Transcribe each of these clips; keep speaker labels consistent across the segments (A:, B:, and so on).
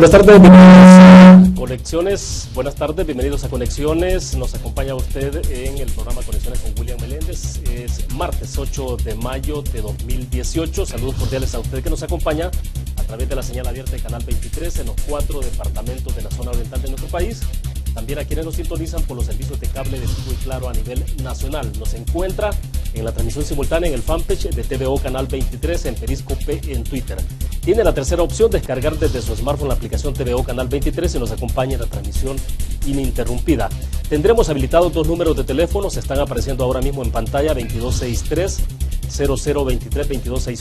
A: Buenas tardes, bienvenidos a Conexiones. Buenas tardes, bienvenidos a Conexiones. Nos acompaña usted en el programa Conexiones con William Meléndez. Es martes 8 de mayo de 2018. Saludos cordiales a usted que nos acompaña a través de la señal abierta de Canal 23 en los 4 departamentos de la zona oriental de nuestro país. También a quienes nos sintonizan por los servicios de cable de Tigo y Claro a nivel nacional. Nos encuentra en la transmisión simultánea en el fanpage de TVO Canal 23, en Periscope, en Twitter. Tiene la tercera opción, descargar desde su smartphone la aplicación TVO Canal 23 y nos acompaña en la transmisión ininterrumpida. Tendremos habilitados dos números de teléfono, se están apareciendo ahora mismo en pantalla, 2263-0023,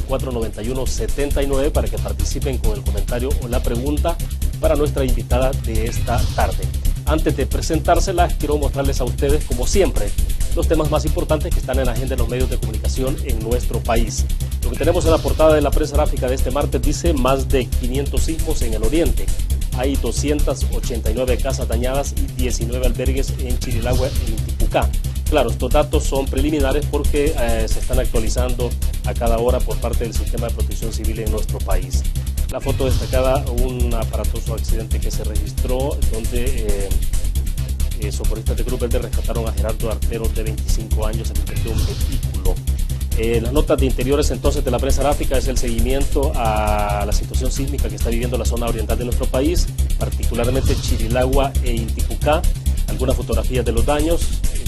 A: 2264-9179, para que participen con el comentario o la pregunta para nuestra invitada de esta tarde. Antes de presentárselas, quiero mostrarles a ustedes, como siempre, los temas más importantes que están en la agenda de los medios de comunicación en nuestro país. Lo que tenemos en la portada de la prensa gráfica de este martes dice: más de 500 sismos en el oriente. Hay 289 casas dañadas y 19 albergues en Chirilagua y Intipucá. Claro, estos datos son preliminares porque se están actualizando a cada hora por parte del sistema de protección civil en nuestro país. La foto destacada, un aparatoso accidente que se registró donde socorristas de Cruz Verde rescataron a Gerardo Artero, de 25 años, en de un vehículo. Las notas de interiores entonces de la prensa gráfica es el seguimiento a la situación sísmica que está viviendo la zona oriental de nuestro país, particularmente Chirilagua e Intipucá. Algunas fotografías de los daños,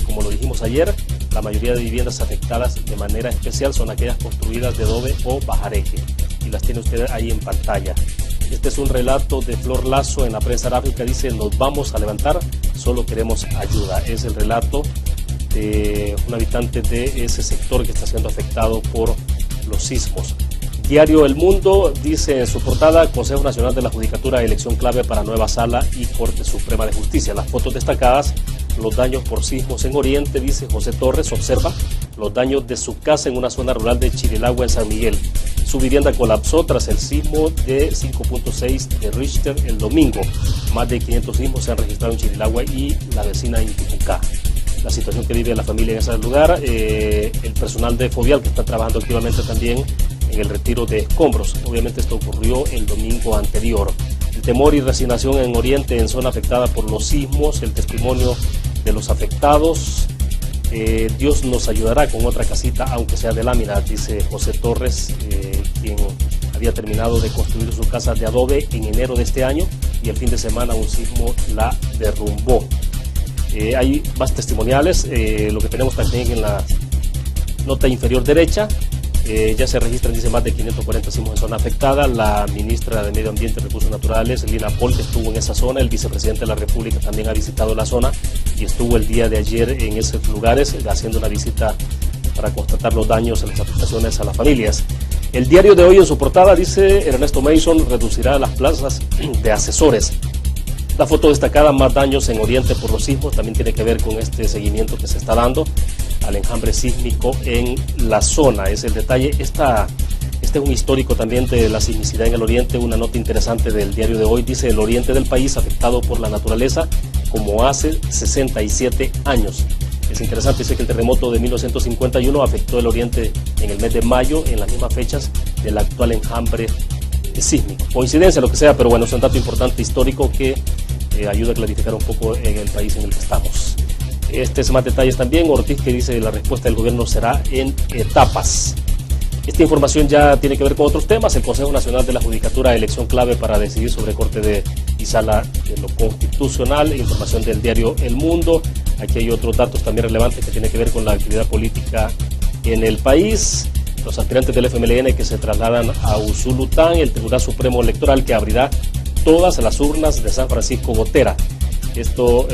A: como lo dijimos ayer, la mayoría de viviendas afectadas de manera especial son aquellas construidas de adobe o bajareque, y las tiene usted ahí en pantalla. Este es un relato de Flor Lazo en la prensa gráfica, dice: nos vamos a levantar, solo queremos ayuda. Es el relato de un habitante de ese sector que está siendo afectado por los sismos. Diario El Mundo dice en su portada: Consejo Nacional de la Judicatura, elección clave para nueva sala y Corte Suprema de Justicia. Las fotos destacadas: los daños por sismos en Oriente, dice José Torres, observa los daños de su casa en una zona rural de Chirilagua, en San Miguel. Su vivienda colapsó tras el sismo de 5.6 de Richter el domingo. Más de 500 sismos se han registrado en Chirilagua y la vecina Intipucá. La situación que vive la familia en ese lugar, el personal de Fovial que está trabajando activamente también en el retiro de escombros. Obviamente esto ocurrió el domingo anterior. El temor y resignación en Oriente, en zona afectada por los sismos, el testimonio de los afectados. Dios nos ayudará con otra casita, aunque sea de lámina, dice José Torres, quien había terminado de construir su casa de adobe en enero de este año y el fin de semana un sismo la derrumbó. Hay más testimoniales, lo que tenemos también en la nota inferior derecha. Ya se registran, dice, más de 540 sismos en zona afectada. La ministra de Medio Ambiente y Recursos Naturales, Lina Pol, estuvo en esa zona. El vicepresidente de la República también ha visitado la zona y estuvo el día de ayer en esos lugares haciendo una visita para constatar los daños y las afectaciones a las familias. El diario de hoy en su portada dice: Ernesto Mason reducirá las plazas de asesores. La foto destacada: más daños en Oriente por los sismos, también tiene que ver con este seguimiento que se está dando al enjambre sísmico en la zona. Es el detalle. Este es un histórico también de la sismicidad en el Oriente. Una nota interesante del diario de hoy dice: el oriente del país afectado por la naturaleza como hace 67 años. Es interesante, dice que el terremoto de 1951 afectó el oriente en el mes de mayo, en las mismas fechas del actual enjambre sísmico. Coincidencia, lo que sea, pero bueno, es un dato importante histórico que ayuda a clarificar un poco en el país en el que estamos. Este es más detalles también. Ortiz, que dice: la respuesta del gobierno será en etapas. Esta información ya tiene que ver con otros temas. El Consejo Nacional de la Judicatura, elección clave para decidir sobre corte y sala de lo constitucional. Información del diario El Mundo. Aquí hay otros datos también relevantes que tienen que ver con la actividad política en el país. Los aspirantes del FMLN que se trasladan a Usulután. El Tribunal Supremo Electoral que abrirá todas las urnas de San Francisco Gotera. Esto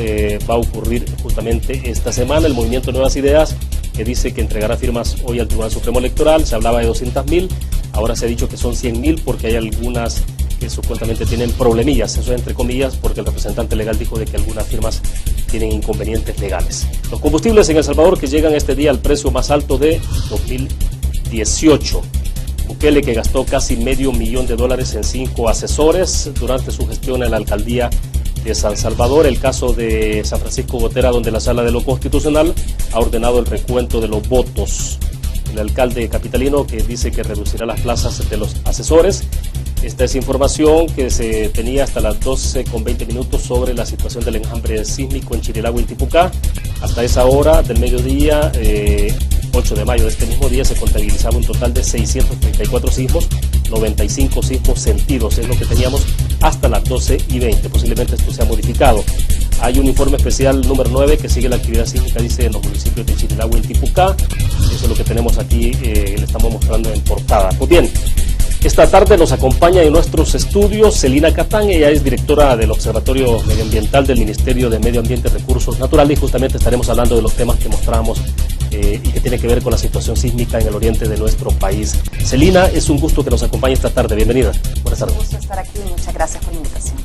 A: va a ocurrir justamente esta semana. El movimiento Nuevas Ideas, que dice que entregará firmas hoy al Tribunal Supremo Electoral. Se hablaba de 200.000, ahora se ha dicho que son 100.000 porque hay algunas que supuestamente tienen problemillas. Eso es entre comillas, porque el representante legal dijo de que algunas firmas tienen inconvenientes legales. Los combustibles en El Salvador que llegan este día al precio más alto de 2018. Bukele, que gastó casi $500,000 en 5 asesores durante su gestión en la alcaldía de San Salvador. El caso de San Francisco Gotera, donde la Sala de lo Constitucional ha ordenado el recuento de los votos. El alcalde capitalino, que dice que reducirá las plazas de los asesores. Esta es información que se tenía hasta las 12:20 sobre la situación del enjambre sísmico en Chirilagua y Tipucá. Hasta esa hora del mediodía, 8 de mayo de este mismo día, se contabilizaba un total de 634 sismos, 95 sismos sentidos, es lo que teníamos hasta las 12:20. Posiblemente esto se ha modificado. Hay un informe especial número 9 que sigue la actividad sísmica, dice, en los municipios de Chirilagua y Tipucá. Eso es lo que tenemos aquí, le estamos mostrando en portada. Pues bien, esta tarde nos acompaña en nuestros estudios Celina Catán. Ella es directora del Observatorio Medioambiental del Ministerio de Medio Ambiente y Recursos Naturales, y justamente estaremos hablando de los temas que mostramos y que tiene que ver con la situación sísmica en el oriente de nuestro país. Celina, es un gusto que nos acompañe esta tarde. Bienvenida. Buenas tardes.
B: Un gusto estar aquí y muchas gracias por la invitación.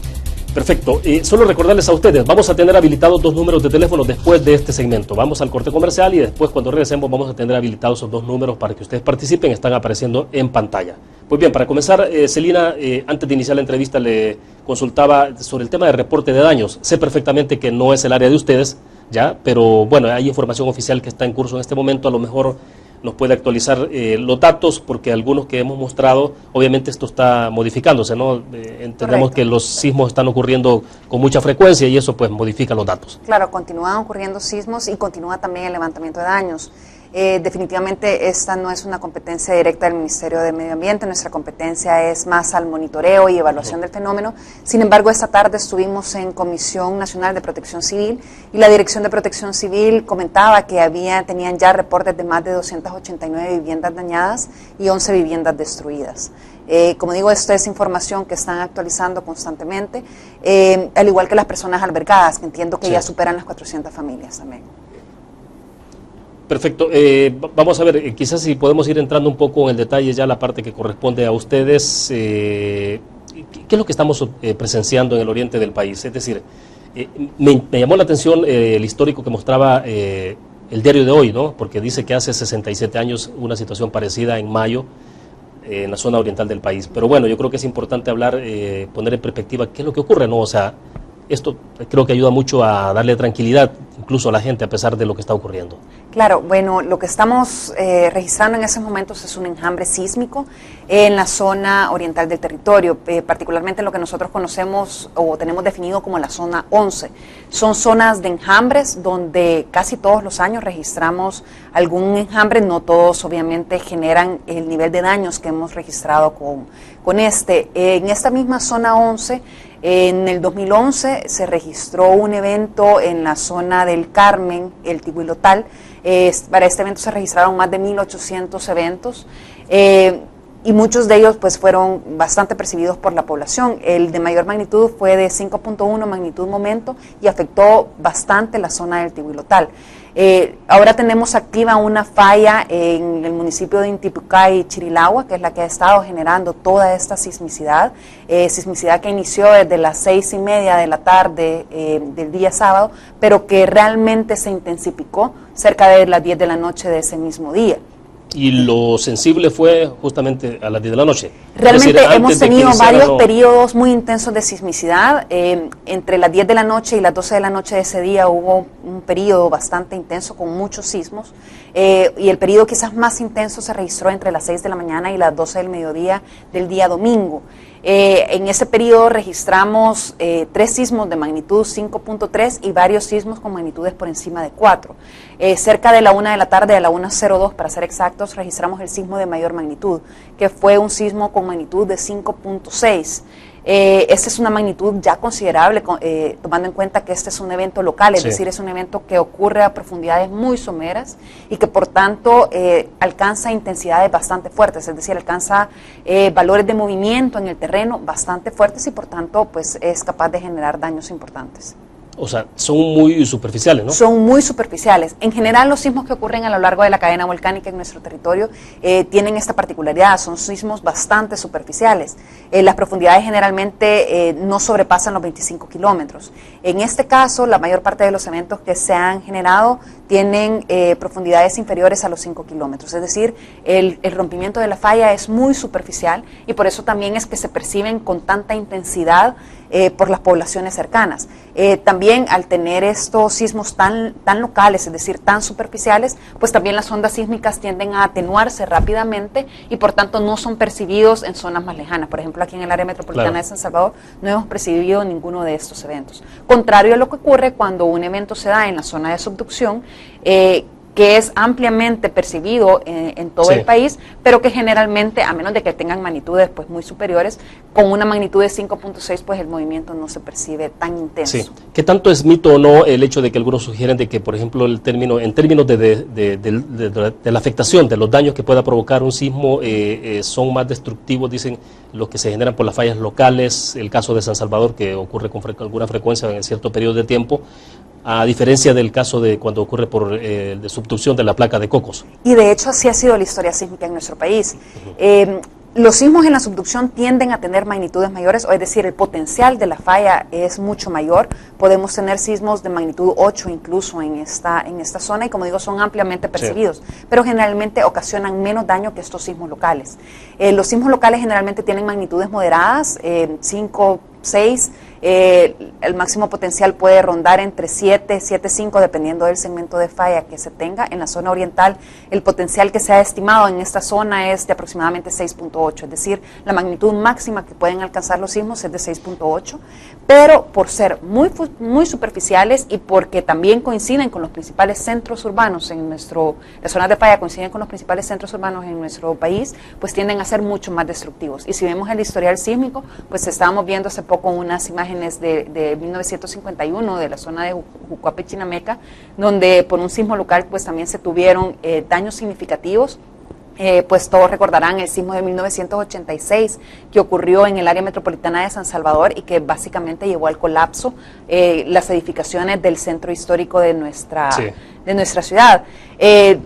A: Perfecto. Solo recordarles a ustedes, vamos a tener habilitados 2 números de teléfono después de este segmento. Vamos al corte comercial y después, cuando regresemos, vamos a tener habilitados esos 2 números para que ustedes participen. Están apareciendo en pantalla. Pues bien, para comenzar, Celina, antes de iniciar la entrevista le consultaba sobre el tema de reporte de daños. Sé perfectamente que no es el área de ustedes, ya, pero bueno, hay información oficial que está en curso en este momento. A lo mejor nos puede actualizar los datos, porque algunos que hemos mostrado, obviamente esto está modificándose, ¿no? Entendemos que los sismos están ocurriendo con mucha frecuencia y eso pues modifica los datos.
B: Claro, continúan ocurriendo sismos y continúa también el levantamiento de daños. Definitivamente esta no es una competencia directa del Ministerio de Medio Ambiente, nuestra competencia es más al monitoreo y evaluación del fenómeno. Sin embargo, esta tarde estuvimos en Comisión Nacional de Protección Civil y la Dirección de Protección Civil comentaba que tenían ya reportes de más de 289 viviendas dañadas y 11 viviendas destruidas. Como digo, esta es información que están actualizando constantemente, al igual que las personas albergadas, que entiendo que ya superan las 400 familias también.
A: Perfecto. Vamos a ver, quizás si podemos ir entrando un poco en el detalle ya la parte que corresponde a ustedes. ¿Qué es lo que estamos presenciando en el oriente del país? Es decir, me llamó la atención el histórico que mostraba el diario de hoy, ¿no? Porque dice que hace 67 años una situación parecida en mayo en la zona oriental del país. Pero bueno, yo creo que es importante hablar, poner en perspectiva qué es lo que ocurre, ¿no? O sea, esto creo que ayuda mucho a darle tranquilidad incluso a la gente a pesar de lo que está ocurriendo.
B: Claro, bueno, lo que estamos registrando en esos momentos es un enjambre sísmico en la zona oriental del territorio, particularmente en lo que nosotros conocemos o tenemos definido como la zona 11. Son zonas de enjambres donde casi todos los años registramos algún enjambre, no todos obviamente generan el nivel de daños que hemos registrado con este. En esta misma zona 11, en el 2011 se registró un evento en la zona del Carmen, el Tihuilotal. Para este evento se registraron más de 1.800 eventos y muchos de ellos pues fueron bastante percibidos por la población. El de mayor magnitud fue de 5.1 magnitud momento y afectó bastante la zona del Tihuilotal. Ahora tenemos activa una falla en el municipio de Intipucá y Chirilagua, que es la que ha estado generando toda esta sismicidad, sismicidad que inició desde las 6:30 de la tarde del día sábado, pero que realmente se intensificó cerca de las 10 de la noche de ese mismo día.
A: Y lo sensible fue justamente a las 10 de la noche.
B: Realmente
A: decir,
B: hemos tenido varios periodos muy intensos de sismicidad. Entre las 10 de la noche y las 12 de la noche de ese día hubo un periodo bastante intenso con muchos sismos. Y el periodo quizás más intenso se registró entre las 6 de la mañana y las 12 del mediodía del día domingo. En ese periodo registramos 3 sismos de magnitud 5.3 y varios sismos con magnitudes por encima de 4. Cerca de la 1 de la tarde, a la 1:02 para ser exactos, registramos el sismo de mayor magnitud, que fue un sismo con magnitud de 5.6. Esta es una magnitud ya considerable, tomando en cuenta que este es un evento local, es decir, es un evento que ocurre a profundidades muy someras y que por tanto alcanza intensidades bastante fuertes, es decir, alcanza valores de movimiento en el terreno bastante fuertes y por tanto pues es capaz de generar daños importantes.
A: O sea, son muy superficiales, ¿no?
B: Son muy superficiales. En general, los sismos que ocurren a lo largo de la cadena volcánica en nuestro territorio tienen esta particularidad, son sismos bastante superficiales. Las profundidades generalmente no sobrepasan los 25 kilómetros. En este caso, la mayor parte de los eventos que se han generado tienen profundidades inferiores a los 5 kilómetros, es decir, el rompimiento de la falla es muy superficial y por eso también es que se perciben con tanta intensidad por las poblaciones cercanas. También al tener estos sismos tan locales, es decir, tan superficiales, pues también las ondas sísmicas tienden a atenuarse rápidamente y por tanto no son percibidos en zonas más lejanas. Por ejemplo, aquí en el área metropolitana de San Salvador no hemos percibido ninguno de estos eventos. Contrario a lo que ocurre cuando un evento se da en la zona de subducción, que es ampliamente percibido en todo el país, pero que generalmente, a menos de que tengan magnitudes pues muy superiores, con una magnitud de 5.6, pues el movimiento no se percibe tan intenso. Sí.
A: ¿Qué tanto es mito o no el hecho de que algunos sugieren de que, por ejemplo, en términos de la afectación, de los daños que pueda provocar un sismo, son más destructivos, dicen, los que se generan por las fallas locales, el caso de San Salvador, que ocurre con alguna frecuencia en cierto periodo de tiempo, a diferencia del caso de cuando ocurre por de subducción de la placa de Cocos?
B: Y de hecho así ha sido la historia sísmica en nuestro país. Los sismos en la subducción tienden a tener magnitudes mayores, o es decir, el potencial de la falla es mucho mayor. Podemos tener sismos de magnitud 8 incluso en esta zona y, como digo, son ampliamente percibidos, pero generalmente ocasionan menos daño que estos sismos locales. Los sismos locales generalmente tienen magnitudes moderadas, 5, 6, el máximo potencial puede rondar entre 7, 7,5 dependiendo del segmento de falla que se tenga. En la zona oriental el potencial que se ha estimado en esta zona es de aproximadamente 6.8, es decir, la magnitud máxima que pueden alcanzar los sismos es de 6.8, pero por ser muy superficiales y porque también coinciden con los principales centros urbanos en las zonas de falla coinciden con los principales centros urbanos en nuestro país, pues tienden a ser mucho más destructivos. Y si vemos el historial sísmico, pues estábamos viendo hace poco unas imágenes de 1951 de la zona de Jucuape, Chinameca, donde por un sismo local pues también se tuvieron daños significativos. Pues todos recordarán el sismo de 1986 que ocurrió en el área metropolitana de San Salvador y que básicamente llevó al colapso las edificaciones del centro histórico de nuestra ciudad.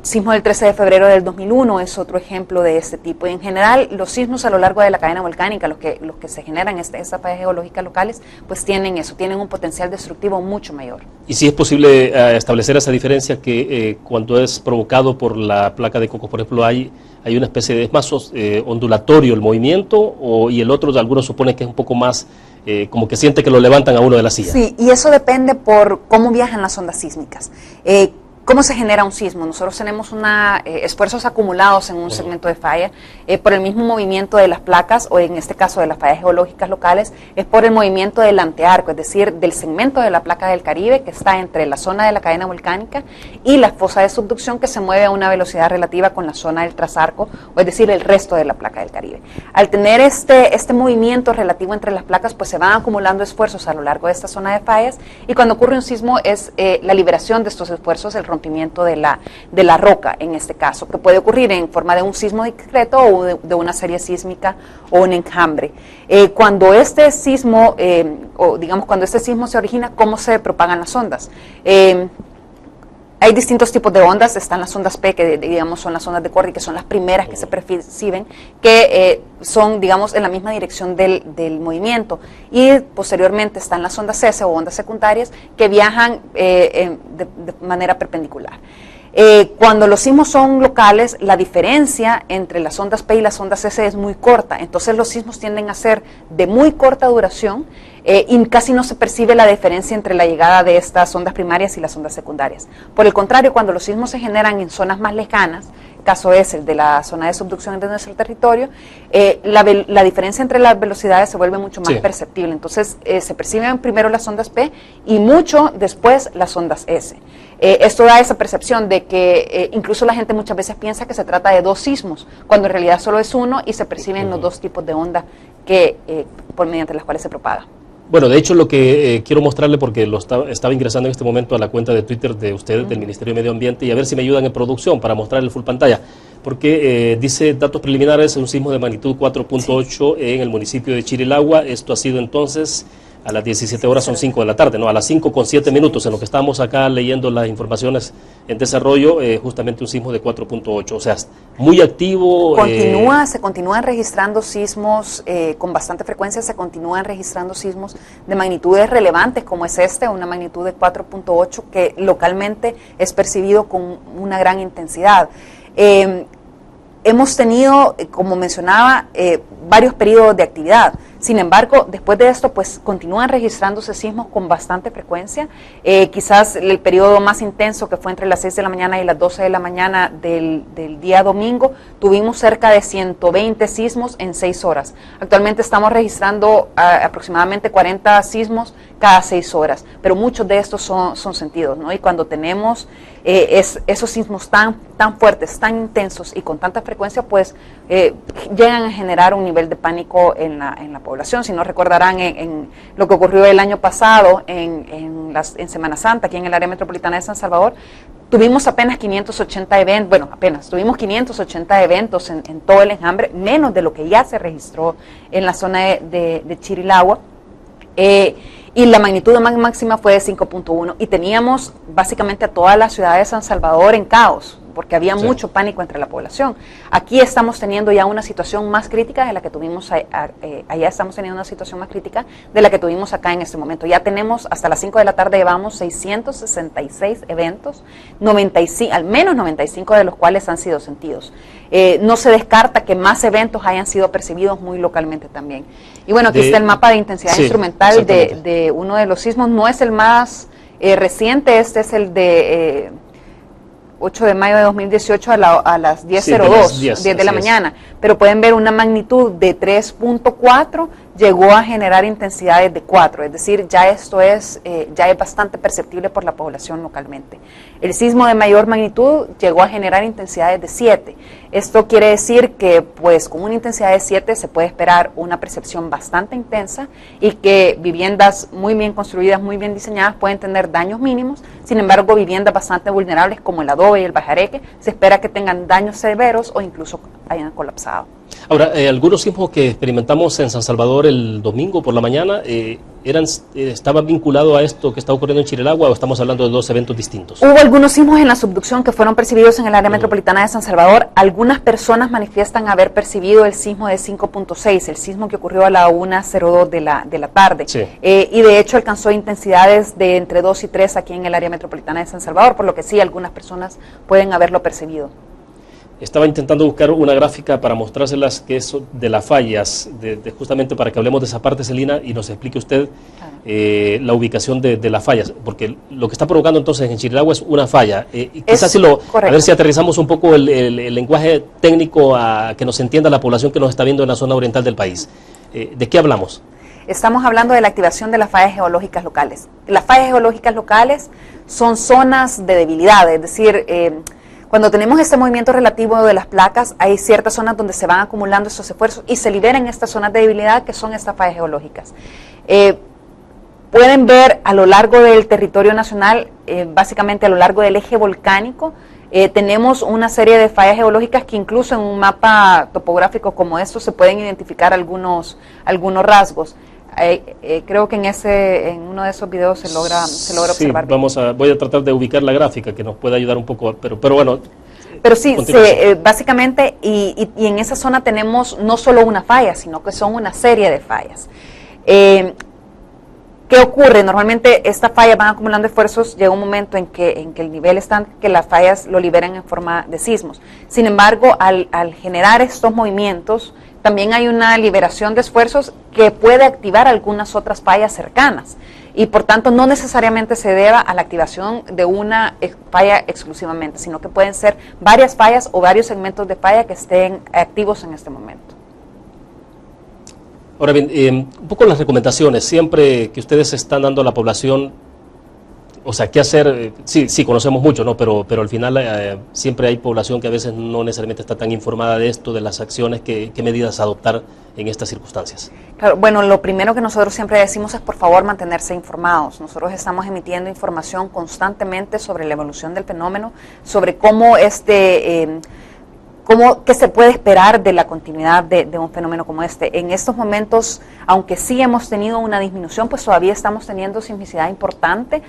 B: Sismo del 13 de febrero del 2001 es otro ejemplo de este tipo. Y en general, los sismos a lo largo de la cadena volcánica, los que se generan en estas fallas geológicas locales, pues tienen un potencial destructivo mucho mayor.
A: ¿Y si es posible establecer esa diferencia que cuando es provocado por la placa de Cocos, por ejemplo, hay una especie de, es más ondulatorio el movimiento, y el otro, algunos suponen que es un poco más, como que siente que lo levantan a uno de la silla?
B: Sí, y eso depende por cómo viajan las ondas sísmicas. ¿Cómo se genera un sismo? Nosotros tenemos esfuerzos acumulados en un segmento de falla por el mismo movimiento de las placas, o en este caso de las fallas geológicas locales, es por el movimiento del antearco, es decir, del segmento de la placa del Caribe que está entre la zona de la cadena volcánica y la fosa de subducción, que se mueve a una velocidad relativa con la zona del trasarco, o es decir, el resto de la placa del Caribe. Al tener este movimiento relativo entre las placas, pues se van acumulando esfuerzos a lo largo de esta zona de fallas, y cuando ocurre un sismo es la liberación de estos esfuerzos, el rompimiento de la roca, en este caso, que puede ocurrir en forma de un sismo discreto o de una serie sísmica o un enjambre. Cuando este sismo, cuando este sismo se origina, ¿cómo se propagan las ondas? Hay distintos tipos de ondas. Están las ondas P, que digamos son las ondas de Corry, que son las primeras que se perciben, que son, digamos, en la misma dirección del movimiento. Y posteriormente están las ondas S o ondas secundarias, que viajan de manera perpendicular. Cuando los sismos son locales, la diferencia entre las ondas P y las ondas S es muy corta, entonces los sismos tienden a ser de muy corta duración y casi no se percibe la diferencia entre la llegada de estas ondas primarias y las ondas secundarias. Por el contrario, cuando los sismos se generan en zonas más lejanas, caso es el de la zona de subducción de nuestro territorio, la diferencia entre las velocidades se vuelve mucho más perceptible. Entonces se perciben primero las ondas P y mucho después las ondas S. Esto da esa percepción de que incluso la gente muchas veces piensa que se trata de dos sismos, cuando en realidad solo es uno y se perciben los dos tipos de onda mediante las cuales se propaga.
A: Bueno, de hecho lo que quiero mostrarle, porque estaba ingresando en este momento a la cuenta de Twitter de ustedes, del Ministerio de Medio Ambiente, y a ver si me ayudan en producción para mostrar el full pantalla, porque dice datos preliminares, un sismo de magnitud 4.8 en el municipio de Chirilagua. Esto ha sido entonces a las 17 horas, son 5 de la tarde, ¿no? A las 5:07 minutos, en lo que estamos acá leyendo las informaciones en desarrollo, justamente un sismo de 4.8, o sea, muy activo.
B: Se continúan registrando sismos con bastante frecuencia, se continúan registrando sismos de magnitudes relevantes, como es una magnitud de 4.8, que localmente es percibido con una gran intensidad. Hemos tenido, como mencionaba, varios periodos de actividad. Sin embargo, después de esto, pues continúan registrándose sismos con bastante frecuencia. Quizás el periodo más intenso, que fue entre las 6 de la mañana y las 12 de la mañana del día domingo, tuvimos cerca de 120 sismos en 6 horas. Actualmente estamos registrando aproximadamente 40 sismos cada 6 horas, pero muchos de estos son sentidos, ¿no? Y cuando tenemos esos sismos tan fuertes, tan intensos y con tanta frecuencia, pues llegan a generar un nivel de pánico en la población. Si no recordarán en lo que ocurrió el año pasado en Semana Santa, aquí en el área metropolitana de San Salvador, tuvimos apenas 580 eventos, tuvimos 580 eventos en todo el enjambre, menos de lo que ya se registró en la zona de Chirilagua. Y la magnitud máxima fue de 5.1 y teníamos básicamente a toda la ciudad de San Salvador en caos, porque había mucho pánico entre la población. Aquí estamos teniendo ya una situación más crítica de la que tuvimos allá, estamos teniendo una situación más crítica de la que tuvimos acá en este momento. Ya tenemos, hasta las 5 de la tarde llevamos 666 eventos, al menos 95 de los cuales han sido sentidos. No se descarta que más eventos hayan sido percibidos muy localmente también. Y bueno, aquí está el mapa de intensidad instrumental de uno de los sismos. No es el más reciente, este es el de 8 de mayo de 2018 a las 10:02, 10 de la mañana. Pero pueden ver una magnitud de 3.4, llegó a generar intensidades de 4, es decir, ya esto es bastante perceptible por la población localmente. El sismo de mayor magnitud llegó a generar intensidades de 7. Esto quiere decir que pues con una intensidad de 7 se puede esperar una percepción bastante intensa y que viviendas muy bien construidas, muy bien diseñadas pueden tener daños mínimos. Sin embargo, viviendas bastante vulnerables como el adobe y el bajareque se espera que tengan daños severos o incluso hayan colapsado.
A: Ahora, algunos sismos que experimentamos en San Salvador el domingo por la mañana, ¿estaban vinculados a esto que está ocurriendo en Chirilagua o estamos hablando de dos eventos distintos?
B: Hubo algunos sismos en la subducción que fueron percibidos en el área metropolitana de San Salvador. Algunas personas manifiestan haber percibido el sismo de 5.6, el sismo que ocurrió a la 1:02 de la tarde. Sí. Y de hecho alcanzó intensidades de entre 2 y 3 aquí en el área metropolitana de San Salvador, por lo que sí, algunas personas pueden haberlo percibido.
A: Estaba intentando buscar una gráfica para mostrárselas, que es de las fallas, justamente para que hablemos de esa parte, Celina, y nos explique usted la ubicación de las fallas, porque lo que está provocando entonces en Chirilagua es una falla. Quizás a ver si aterrizamos un poco el lenguaje técnico a que nos entienda la población que nos está viendo en la zona oriental del país. ¿De qué hablamos?
B: Estamos hablando de la activación de las fallas geológicas locales. Las fallas geológicas locales son zonas de debilidad, es decir, cuando tenemos este movimiento relativo de las placas, hay ciertas zonas donde se van acumulando estos esfuerzos y se liberan estas zonas de debilidad que son estas fallas geológicas. Pueden ver a lo largo del territorio nacional, básicamente a lo largo del eje volcánico, tenemos una serie de fallas geológicas que incluso en un mapa topográfico como estos se pueden identificar algunos rasgos. Creo que en uno de esos videos se logra observar.
A: Voy a tratar de ubicar la gráfica que nos puede ayudar un poco, pero bueno.
B: Pero sí, básicamente, y en esa zona tenemos no solo una falla, sino que son una serie de fallas. ¿Qué ocurre? Normalmente estas fallas van acumulando esfuerzos, llega un momento en que el nivel está, que las fallas lo liberan en forma de sismos. Sin embargo, al generar estos movimientos, también hay una liberación de esfuerzos que puede activar algunas otras fallas cercanas y por tanto no necesariamente se deba a la activación de una falla exclusivamente, sino que pueden ser varias fallas o varios segmentos de falla que estén activos en este momento.
A: Ahora bien, un poco las recomendaciones, siempre que ustedes están dando a la población, o sea, ¿qué hacer? Sí, conocemos mucho, ¿no? Pero al final siempre hay población que a veces no necesariamente está tan informada de esto, de las acciones, qué medidas adoptar en estas circunstancias.
B: Claro, bueno, lo primero que nosotros siempre decimos es por favor mantenerse informados. Nosotros estamos emitiendo información constantemente sobre la evolución del fenómeno, sobre cómo qué se puede esperar de la continuidad de un fenómeno como este. En estos momentos, aunque sí hemos tenido una disminución, pues todavía estamos teniendo sismicidad importante,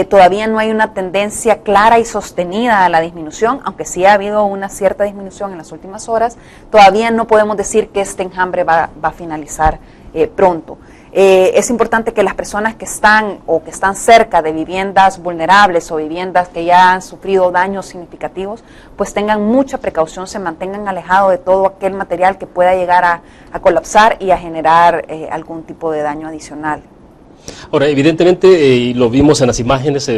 B: todavía no hay una tendencia clara y sostenida a la disminución, aunque sí ha habido una cierta disminución en las últimas horas, todavía no podemos decir que este enjambre va a finalizar pronto. Es importante que las personas que están cerca de viviendas vulnerables o viviendas que ya han sufrido daños significativos, pues tengan mucha precaución, se mantengan alejados de todo aquel material que pueda llegar a colapsar y a generar algún tipo de daño adicional.
A: Ahora, evidentemente, lo vimos en las imágenes,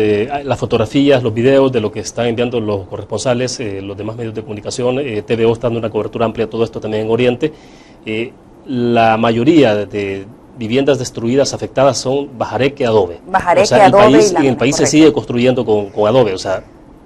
A: las fotografías, los videos de lo que están enviando los corresponsales, los demás medios de comunicación, TVO está dando una cobertura amplia de todo esto también en Oriente. La mayoría de viviendas destruidas, afectadas, son bajareque, adobe.
B: Bajareque, adobe.
A: En el país se sigue construyendo con adobe, o sea...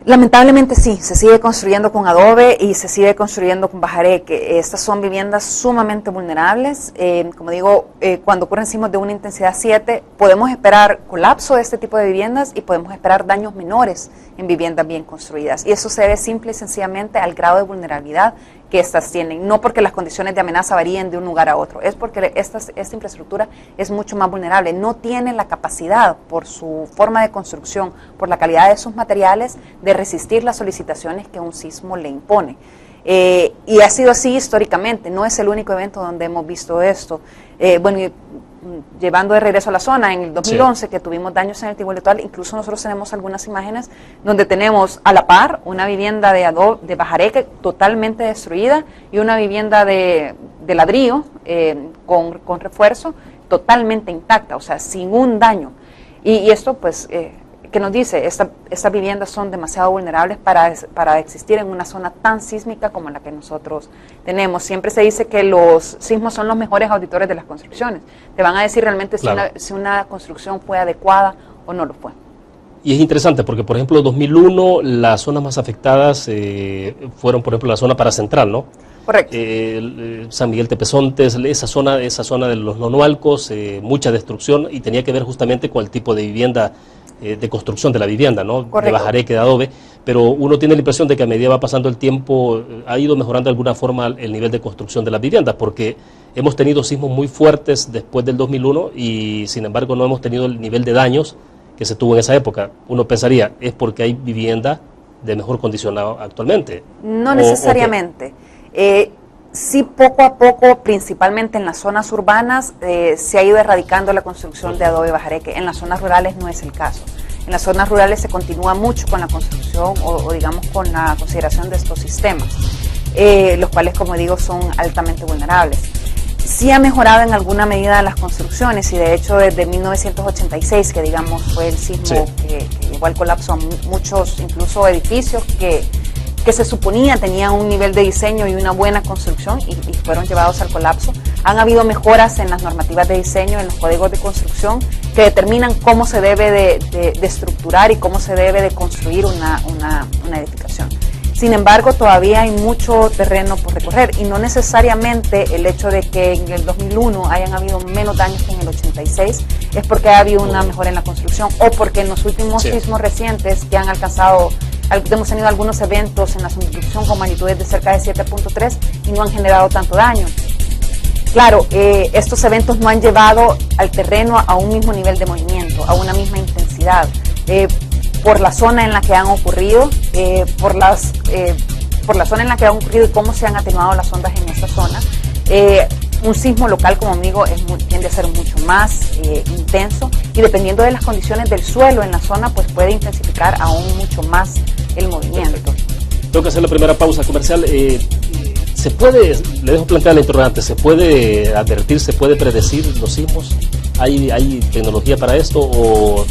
B: Lamentablemente sí, se sigue construyendo con adobe y se sigue construyendo con bajareque. Estas son viviendas sumamente vulnerables. Como digo, cuando ocurren sismos de una intensidad 7, podemos esperar colapso de este tipo de viviendas y podemos esperar daños menores en viviendas bien construidas. Y eso se debe simple y sencillamente al grado de vulnerabilidad que estas tienen, no porque las condiciones de amenaza varíen de un lugar a otro, es porque esta infraestructura es mucho más vulnerable, no tiene la capacidad por su forma de construcción, por la calidad de sus materiales, de resistir las solicitaciones que un sismo le impone. Y ha sido así históricamente, no es el único evento donde hemos visto esto. Llevando de regreso a la zona, en el 2011 que tuvimos daños en el Tihuehuetlán, incluso nosotros tenemos algunas imágenes donde tenemos a la par una vivienda de bajareque totalmente destruida y una vivienda de ladrillo con refuerzo totalmente intacta, o sea, sin un daño. Y esto pues... que nos dice, estas viviendas son demasiado vulnerables para existir en una zona tan sísmica como la que nosotros tenemos. Siempre se dice que los sismos son los mejores auditores de las construcciones. Te van a decir realmente
A: claro,
B: si una construcción fue adecuada o no lo fue.
A: Y es interesante porque, por ejemplo, en 2001 las zonas más afectadas fueron, por ejemplo, la zona paracentral, ¿no?
B: Correcto.
A: San Miguel Tepezontes, esa zona de los nonualcos, mucha destrucción, y tenía que ver justamente con el tipo de vivienda, de construcción de la vivienda, ¿no?
B: Correcto.
A: De bajareque, de adobe, pero uno tiene la impresión de que a medida va pasando el tiempo ha ido mejorando de alguna forma el nivel de construcción de las viviendas, porque hemos tenido sismos muy fuertes después del 2001 y sin embargo no hemos tenido el nivel de daños que se tuvo en esa época. Uno pensaría, es porque hay vivienda de mejor condición actualmente.
B: No necesariamente. Sí, poco a poco, principalmente en las zonas urbanas, se ha ido erradicando la construcción de adobe bajareque. En las zonas rurales no es el caso. En las zonas rurales se continúa mucho con la construcción o digamos con la consideración de estos sistemas, los cuales, como digo, son altamente vulnerables. Sí ha mejorado en alguna medida las construcciones y de hecho desde 1986, que digamos fue el sismo que llevó al colapso a muchos, incluso edificios que se suponía tenían un nivel de diseño y una buena construcción y fueron llevados al colapso. Han habido mejoras en las normativas de diseño, en los códigos de construcción, que determinan cómo se debe de estructurar y cómo se debe de construir una edificación. Sin embargo, todavía hay mucho terreno por recorrer y no necesariamente el hecho de que en el 2001 hayan habido menos daños que en el 86 es porque ha habido una mejora en la construcción o porque en los últimos sismos recientes que han alcanzado, hemos tenido algunos eventos en la construcción con magnitudes de cerca de 7.3 y no han generado tanto daño. Claro, estos eventos no han llevado al terreno a un mismo nivel de movimiento, a una misma intensidad. Por la zona en la que han ocurrido, por la zona en la que han ocurrido y cómo se han atenuado las ondas en esta zona. Un sismo local, como digo, tiende a ser mucho más intenso y dependiendo de las condiciones del suelo en la zona, pues puede intensificar aún mucho más el movimiento.
A: Tengo que hacer la primera pausa comercial. ¿Se puede, le dejo plantear la interrogante, se puede advertir, se puede predecir los sismos? ¿Hay tecnología para esto o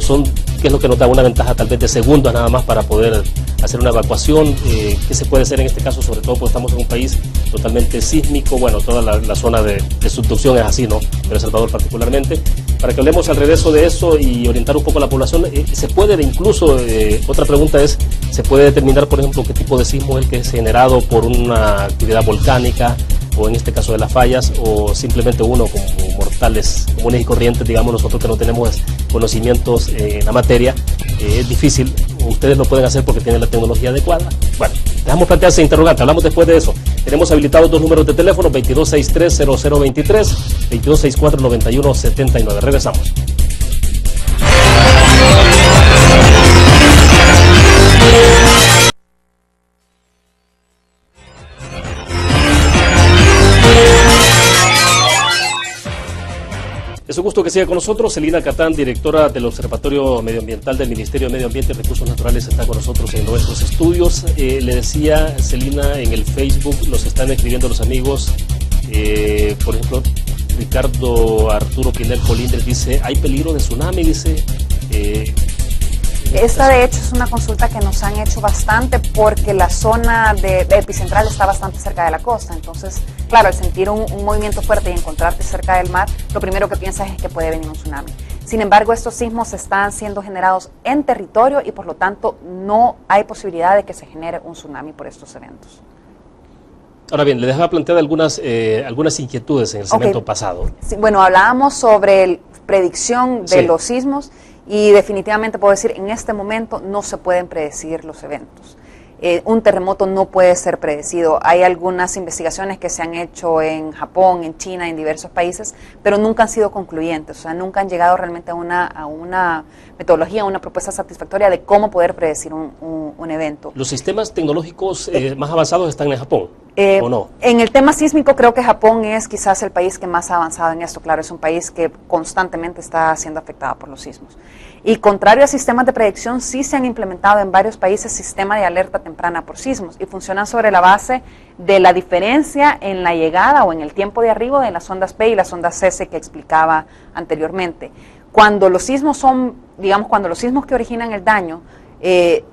A: son, qué es lo que nos da una ventaja tal vez de segundos nada más para poder hacer una evacuación? ¿Qué se puede hacer en este caso, sobre todo porque estamos en un país totalmente sísmico? Bueno, toda la zona de subducción es así, ¿no? Pero El Salvador particularmente. Para que hablemos al regreso de eso y orientar un poco a la población, se puede incluso, otra pregunta es, ¿se puede determinar, por ejemplo, qué tipo de sismo es el que es generado por una actividad volcánica o en este caso de las fallas, o simplemente uno como mortales comunes y corrientes, digamos nosotros que no tenemos conocimientos en la materia, es difícil, ustedes lo pueden hacer porque tienen la tecnología adecuada? Bueno, dejamos plantear ese interrogante, hablamos después de eso. Tenemos habilitados dos números de teléfono, 2263-0023, 2264-9179. Regresamos. gusto que siga con nosotros. Celina Catán, directora del Observatorio Medioambiental del Ministerio de Medio Ambiente y Recursos Naturales, está con nosotros en nuestros estudios. Le decía, Celina, en el Facebook nos están escribiendo los amigos, por ejemplo, Ricardo Arturo Pinel Colindres dice, ¿hay peligro de tsunami? Dice...
B: Esta de hecho es una consulta que nos han hecho bastante porque la zona de epicentral está bastante cerca de la costa. Entonces, claro, al sentir un movimiento fuerte y encontrarte cerca del mar, lo primero que piensas es que puede venir un tsunami. Sin embargo, estos sismos están siendo generados en territorio y por lo tanto no hay posibilidad de que se genere un tsunami por estos eventos.
A: Ahora bien, le dejaba plantear algunas inquietudes en el segmento pasado.
B: Sí, bueno, hablábamos sobre predicción de los sismos. Y definitivamente puedo decir, en este momento no se pueden predecir los eventos. Un terremoto no puede ser predecido. Hay algunas investigaciones que se han hecho en Japón, en China, en diversos países, pero nunca han sido concluyentes. O sea, nunca han llegado realmente a una metodología, a una propuesta satisfactoria de cómo poder predecir un evento.
A: ¿Los sistemas tecnológicos más avanzados están en Japón? ¿O no?
B: En el tema sísmico creo que Japón es quizás el país que más ha avanzado en esto. Claro, es un país que constantemente está siendo afectado por los sismos. Y contrario a sistemas de predicción, sí se han implementado en varios países sistemas de alerta temprana por sismos y funcionan sobre la base de la diferencia en la llegada o en el tiempo de arribo de las ondas P y las ondas S que explicaba anteriormente. Cuando los sismos son, digamos, cuando los sismos que originan el daño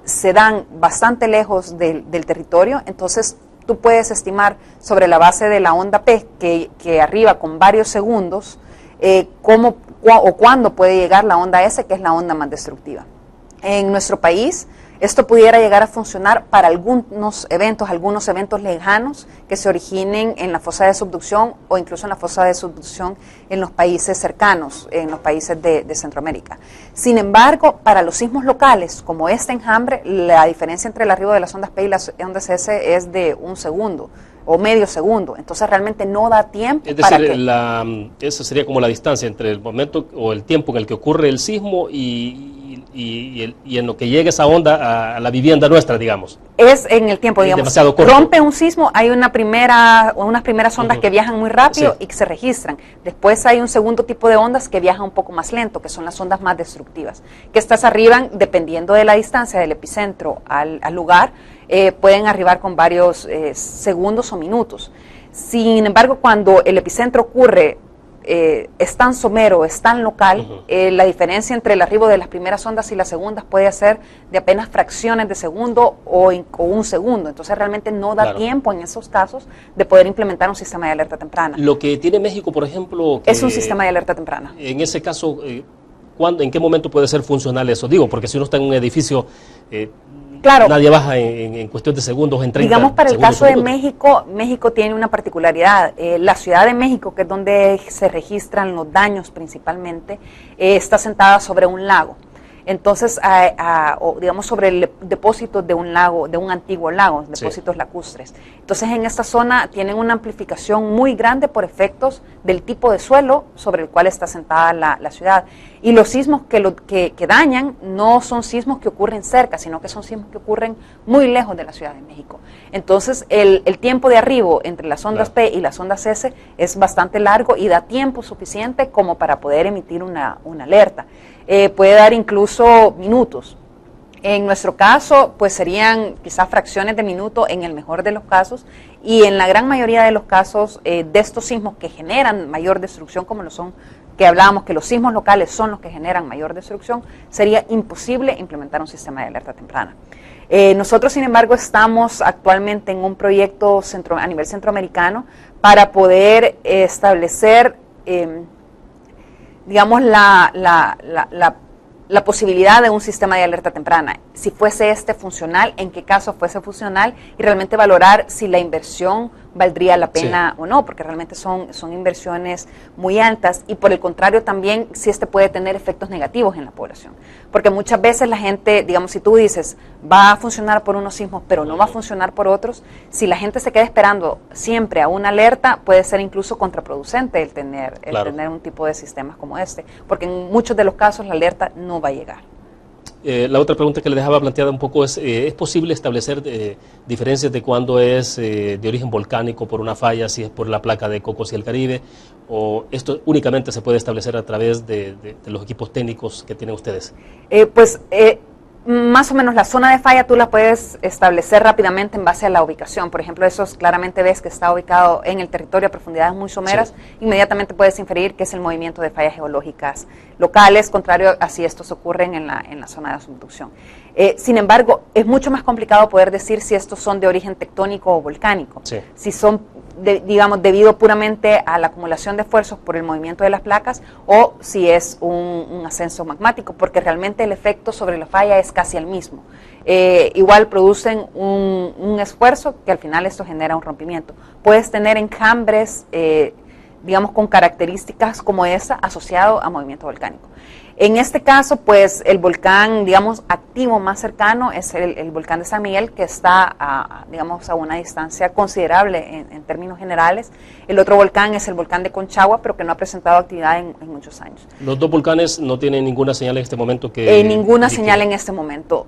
B: se dan bastante lejos del territorio, entonces tú puedes estimar sobre la base de la onda P que arriba con varios segundos cómo o cuándo puede llegar la onda S, que es la onda más destructiva. En nuestro país, esto pudiera llegar a funcionar para algunos eventos lejanos que se originen en la fosa de subducción o incluso en la fosa de subducción en los países cercanos, en los países de Centroamérica. Sin embargo, para los sismos locales, como este enjambre, la diferencia entre el arribo de las ondas P y las ondas S es de 1 segundo o medio segundo, entonces realmente no da tiempo.
A: Es decir, esa sería como la distancia entre el momento o el tiempo en el que ocurre el sismo y en lo que llega esa onda a la vivienda nuestra, digamos. Es en el tiempo, digamos.
B: Rompe un sismo, hay unas primeras ondas que viajan muy rápido y que se registran. Después hay un segundo tipo de ondas que viajan un poco más lento, que son las ondas más destructivas, que estas arriban, dependiendo de la distancia del epicentro al lugar, pueden arribar con varios segundos o minutos. Sin embargo, cuando el epicentro ocurre es tan somero, es tan local, la diferencia entre el arribo de las primeras ondas y las segundas puede ser de apenas fracciones de segundo o un segundo. Entonces realmente no da tiempo en esos casos de poder implementar un sistema de alerta temprana.
A: Lo que tiene México, por ejemplo...
B: es un sistema de alerta temprana.
A: En ese caso, ¿en qué momento puede ser funcional eso? Digo, porque si uno está en un edificio... Claro, nadie baja en cuestión de segundos, en 30
B: digamos, para el caso de México, México tiene una particularidad. La Ciudad de México, que es donde se registran los daños principalmente, está sentada sobre un lago. Entonces, digamos, sobre el depósito de un lago, de un antiguo lago, depósitos lacustres. Entonces, en esta zona tienen una amplificación muy grande por efectos del tipo de suelo sobre el cual está sentada la ciudad. Y los sismos que dañan no son sismos que ocurren cerca, sino que son sismos que ocurren muy lejos de la Ciudad de México. Entonces, el tiempo de arribo entre las ondas P y las ondas S es bastante largo y da tiempo suficiente como para poder emitir una alerta. Puede dar incluso minutos. En nuestro caso, pues serían quizás fracciones de minuto en el mejor de los casos, y en la gran mayoría de los casos de estos sismos que generan mayor destrucción, como lo son, que hablábamos que los sismos locales son los que generan mayor destrucción, sería imposible implementar un sistema de alerta temprana. Nosotros, sin embargo, estamos actualmente en un proyecto a nivel centroamericano para poder establecer digamos, la posibilidad de un sistema de alerta temprana. Si fuese este funcional, en qué caso fuese funcional, y realmente valorar si la inversión valdría la pena o no, porque realmente son inversiones muy altas, y por el contrario también si este puede tener efectos negativos en la población. Porque muchas veces la gente, digamos, si tú dices, va a funcionar por unos sismos, pero no va a funcionar por otros, si la gente se queda esperando siempre a una alerta, puede ser incluso contraproducente el tener un tipo de sistemas como este, porque en muchos de los casos la alerta no va a llegar.
A: La otra pregunta que le dejaba planteada un poco ¿es posible establecer diferencias de cuándo es de origen volcánico por una falla, si es por la placa de Cocos y el Caribe, o esto únicamente se puede establecer a través de los equipos técnicos que tienen ustedes?
B: Más o menos la zona de falla tú la puedes establecer rápidamente en base a la ubicación. Por ejemplo, esos claramente ves que está ubicado en el territorio a profundidades muy someras, sí. Inmediatamente puedes inferir que es el movimiento de fallas geológicas locales, contrario a si estos ocurren en la zona de subducción. Sin embargo, es mucho más complicado poder decir si estos son de origen tectónico o volcánico. Sí. Si son, digamos, debido puramente a la acumulación de esfuerzos por el movimiento de las placas o si es un ascenso magmático, porque realmente el efecto sobre la falla es casi el mismo. Igual producen un esfuerzo que al final esto genera un rompimiento. Puedes tener enjambres, digamos, con características como esa asociado a movimiento volcánico. En este caso, pues el volcán, digamos, activo más cercano es el volcán de San Miguel, que está, digamos, a una distancia considerable en términos generales. El otro volcán es el volcán de Conchagua, pero que no ha presentado actividad en muchos años.
A: ¿Los dos volcanes no tienen ninguna señal en este momento?
B: Ninguna señal en este momento.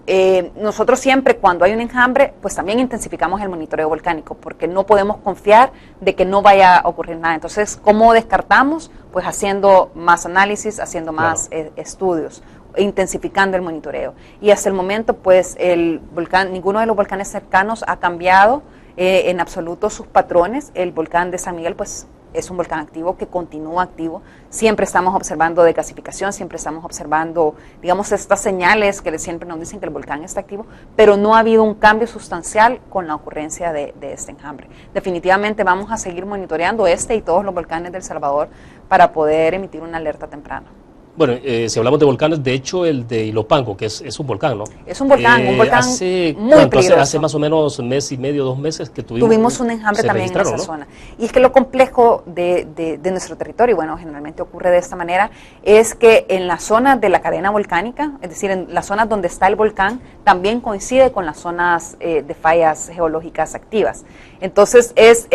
B: Nosotros siempre, cuando hay un enjambre, pues también intensificamos el monitoreo volcánico, porque no podemos confiar de que no vaya a ocurrir nada. Entonces, ¿cómo descartamos? Pues haciendo más análisis, haciendo más estudios, intensificando el monitoreo. Y hasta el momento, pues el volcán, ninguno de los volcanes cercanos ha cambiado en absoluto sus patrones. El volcán de San Miguel, pues es un volcán activo que continúa activo. Siempre estamos observando decasificación, siempre estamos observando, digamos, estas señales que siempre nos dicen que el volcán está activo, pero no ha habido un cambio sustancial con la ocurrencia de este enjambre. Definitivamente vamos a seguir monitoreando este y todos los volcanes del Salvador para poder emitir una alerta temprana.
A: Bueno, si hablamos de volcanes, de hecho el de Ilopango, que es un volcán, ¿no?
B: Es un volcán muy peligroso.
A: Hace más o menos un mes y medio, 2 meses que
B: tuvimos un enjambre también en esa zona. Y es que lo complejo de nuestro territorio, bueno, generalmente ocurre de esta manera, es que en la zona de la cadena volcánica, es decir, en las zonas donde está el volcán, también coincide con las zonas de fallas geológicas activas. Entonces es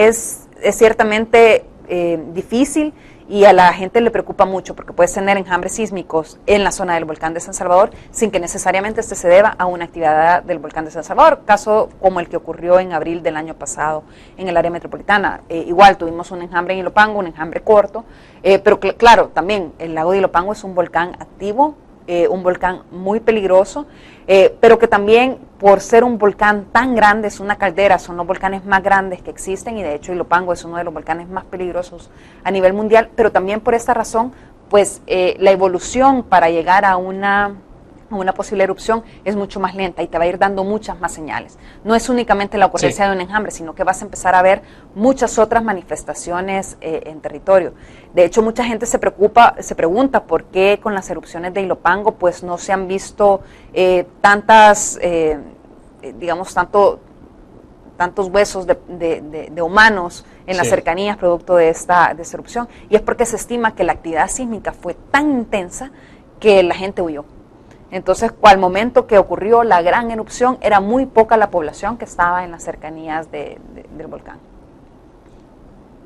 B: ciertamente difícil, y a la gente le preocupa mucho porque puedes tener enjambres sísmicos en la zona del volcán de San Salvador sin que necesariamente este se deba a una actividad del volcán de San Salvador, caso como el que ocurrió en abril del año pasado en el área metropolitana. Igual tuvimos un enjambre en Ilopango, un enjambre corto, pero claro, también el lago de Ilopango es un volcán activo, un volcán muy peligroso, pero que también por ser un volcán tan grande, es una caldera, son los volcanes más grandes que existen y de hecho Ilopango es uno de los volcanes más peligrosos a nivel mundial, pero también por esta razón, pues la evolución para llegar a una posible erupción es mucho más lenta y te va a ir dando muchas más señales. No es únicamente la ocurrencia de un enjambre, sino que vas a empezar a ver muchas otras manifestaciones en territorio. De hecho, mucha gente se pregunta por qué con las erupciones de Ilopango pues no se han visto digamos, tantos huesos de humanos en las cercanías producto de esta erupción. Y es porque se estima que la actividad sísmica fue tan intensa que la gente huyó. Entonces, al momento que ocurrió la gran erupción, era muy poca la población que estaba en las cercanías del volcán.